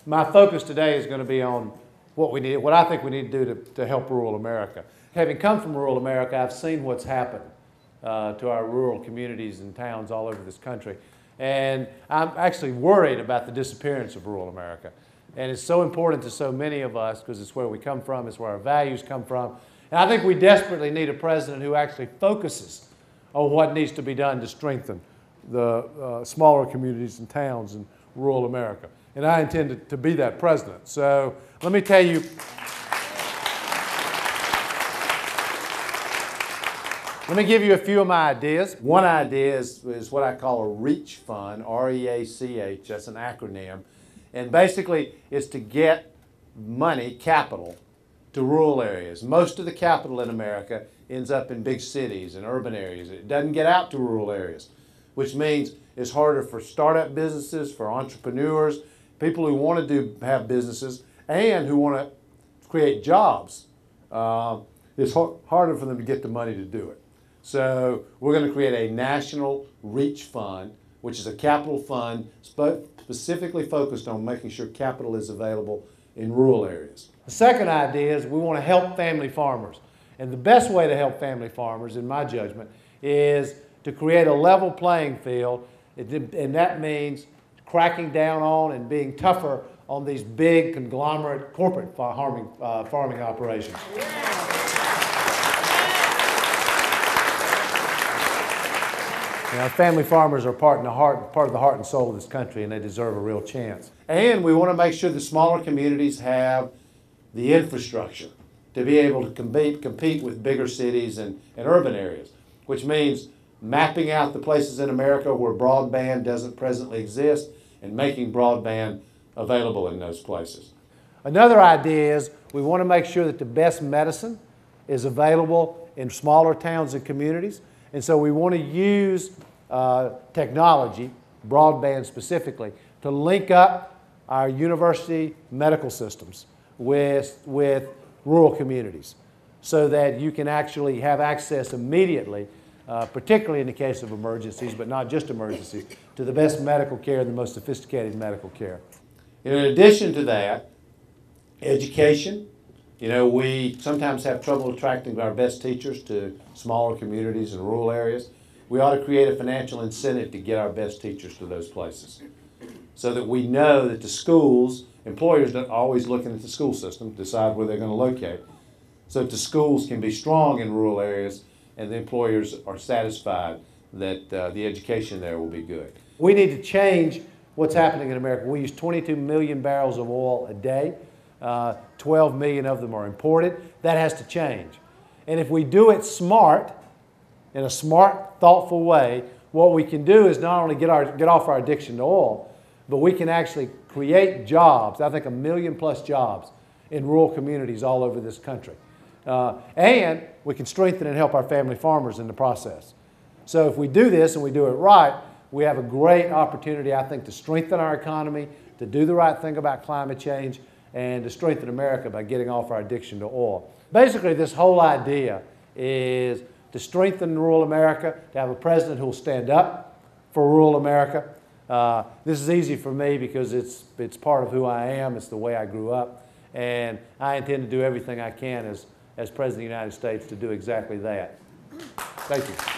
My focus today is going to be on what I think we need to do to help rural America. Having come from rural America, I've seen what's happened to our rural communities and towns all over this country. And I'm actually worried about the disappearance of rural America. And it's so important to so many of us because it's where we come from, it's where our values come from. And I think we desperately need a president who actually focuses on what needs to be done to strengthen the smaller communities and towns in rural America. And I intend to be that president. So let me tell you, let me give you a few of my ideas. One idea is what I call a REACH fund, R-E-A-C-H, that's an acronym. And basically it's to get money, capital, to rural areas. Most of the capital in America ends up in big cities and urban areas. It doesn't get out to rural areas, which means it's harder for startup businesses, for entrepreneurs, people who want to have businesses and who want to create jobs. It's harder for them to get the money to do it. So we're going to create a national REACH fund, which is a capital fund specifically focused on making sure capital is available in rural areas. The second idea is we want to help family farmers. And the best way to help family farmers, in my judgment, is to create a level playing field. And that means cracking down on and being tougher on these big conglomerate corporate farming operations. You know, family farmers are part of the heart and soul of this country, and they deserve a real chance. And we want to make sure the smaller communities have the infrastructure to be able to compete with bigger cities and urban areas, which means mapping out the places in America where broadband doesn't presently exist and making broadband available in those places. Another idea is we want to make sure that the best medicine is available in smaller towns and communities. And so we want to use technology, broadband specifically, to link up our university medical systems with rural communities so that you can actually have access immediately, particularly in the case of emergencies, but not just emergencies, to the best medical care and the most sophisticated medical care. In addition to that, education. You know, we sometimes have trouble attracting our best teachers to smaller communities and rural areas. We ought to create a financial incentive to get our best teachers to those places so that we know that the schools, employers don't always looking at the school system to decide where they're going to locate, so that the schools can be strong in rural areas and the employers are satisfied that the education there will be good. We need to change what's happening in America. We use 22 million barrels of oil a day. 12 million of them are imported. That has to change. And if we do it smart, in a smart, thoughtful way, what we can do is not only get off our addiction to oil, but we can actually create jobs, I think 1 million plus jobs in rural communities all over this country. And we can strengthen and help our family farmers in the process. So if we do this and we do it right, we have a great opportunity, I think, to strengthen our economy, to do the right thing about climate change, and to strengthen America by getting off our addiction to oil. Basically, this whole idea is to strengthen rural America, to have a president who will stand up for rural America. This is easy for me because it's part of who I am, it's the way I grew up, and I intend to do everything I can as President of the United States to do exactly that. Thank you.